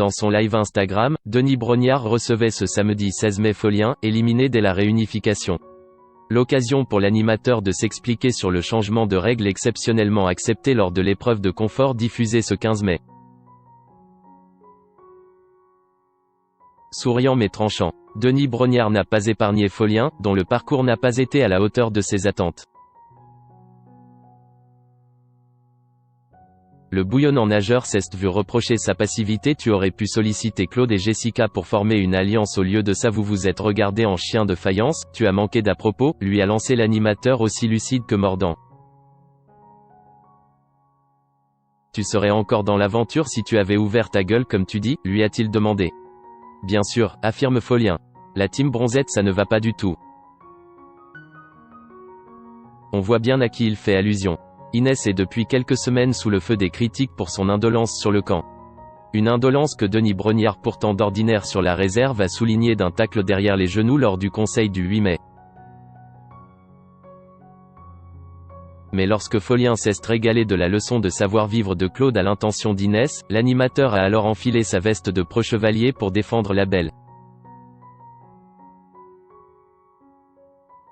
Dans son live Instagram, Denis Brognard recevait ce samedi 16 mai Folien, éliminé dès la réunification. L'occasion pour l'animateur de s'expliquer sur le changement de règles exceptionnellement accepté lors de l'épreuve de confort diffusée ce 15 mai. Souriant mais tranchant, Denis Brognard n'a pas épargné Folien, dont le parcours n'a pas été à la hauteur de ses attentes. Le bouillonnant nageur s'est vu reprocher sa passivité. Tu aurais pu solliciter Claude et Jessica pour former une alliance, au lieu de ça vous vous êtes regardé en chien de faïence, tu as manqué d'à propos, lui a lancé l'animateur aussi lucide que mordant. Tu serais encore dans l'aventure si tu avais ouvert ta gueule comme tu dis, lui a-t-il demandé. Bien sûr, affirme Folien. La team Bronzette ça ne va pas du tout. On voit bien à qui il fait allusion. Inès est depuis quelques semaines sous le feu des critiques pour son indolence sur le camp. Une indolence que Denis Brognard, pourtant d'ordinaire sur la réserve, a souligné d'un tacle derrière les genoux lors du conseil du 8 mai. Mais lorsque Folien s'est régalé de la leçon de savoir-vivre de Claude à l'intention d'Inès, l'animateur a alors enfilé sa veste de pro-chevalier pour défendre la belle.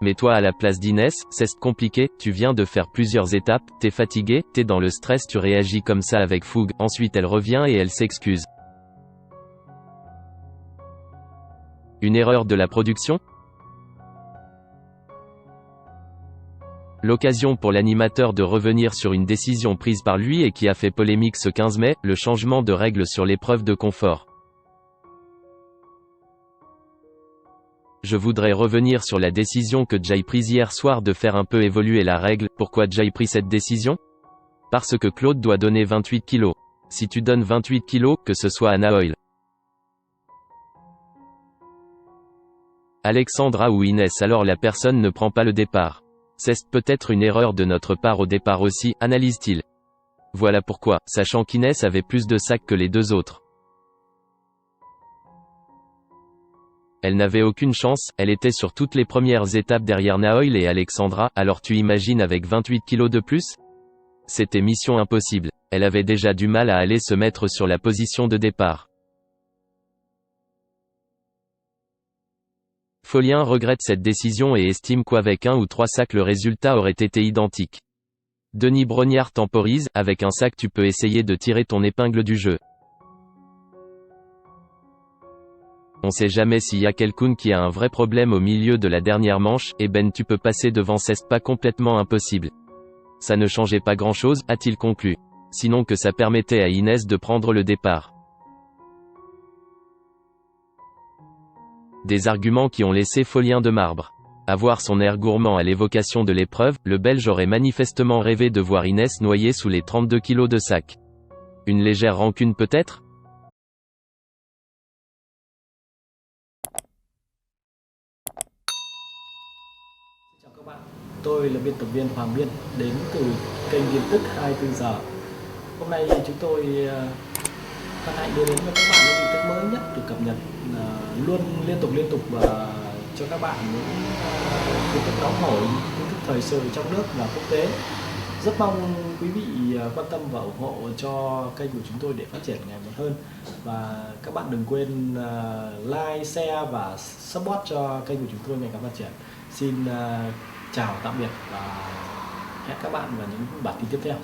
Mais toi à la place d'Inès, c'est compliqué, tu viens de faire plusieurs étapes, t'es fatigué, t'es dans le stress, tu réagis comme ça avec fougue, ensuite elle revient et elle s'excuse. Une erreur de la production ? L'occasion pour l'animateur de revenir sur une décision prise par lui et qui a fait polémique ce 15 mai, le changement de règles sur l'épreuve de confort. Je voudrais revenir sur la décision que j'ai prise hier soir de faire un peu évoluer la règle. Pourquoi j'ai pris cette décision ? Parce que Claude doit donner 28 kilos. Si tu donnes 28 kilos, que ce soit à Naoil, Alexandra ou Inès, alors la personne ne prend pas le départ. C'est peut-être une erreur de notre part au départ aussi, analyse-t-il. Voilà pourquoi, sachant qu'Inès avait plus de sacs que les deux autres. Elle n'avait aucune chance, elle était sur toutes les premières étapes derrière Naoil et Alexandra, alors tu imagines avec 28 kilos de plus ? C'était mission impossible. Elle avait déjà du mal à aller se mettre sur la position de départ. Folien regrette cette décision et estime qu'avec 1 ou 3 sacs le résultat aurait été identique. Denis Brognard temporise, avec un sac tu peux essayer de tirer ton épingle du jeu. On sait jamais s'il y a quelqu'un qui a un vrai problème au milieu de la dernière manche, et ben tu peux passer devant, c'est pas complètement impossible. Ça ne changeait pas grand chose, a-t-il conclu. Sinon que ça permettait à Inès de prendre le départ. Des arguments qui ont laissé Folien de marbre. À voir son air gourmand à l'évocation de l'épreuve, le Belge aurait manifestement rêvé de voir Inès noyée sous les 32 kilos de sac. Une légère rancune peut-être ? Tôi là biên tập viên Hoàng Biên, đến từ kênh tin tức 24 giờ. Hôm nay chúng tôi hân hạnh đưa đến cho các bạn những tin tức mới nhất được cập nhật luôn liên tục và cho các bạn những tin tức nóng hổi, tin tức thời sự trong nước và quốc tế. Rất mong quý vị quan tâm và ủng hộ cho kênh của chúng tôi để phát triển ngày một hơn. Và các bạn đừng quên like, share và support cho kênh của chúng tôi ngày càng phát triển. Xin chào tạm biệt và hẹn các bạn vào những bản tin tiếp theo.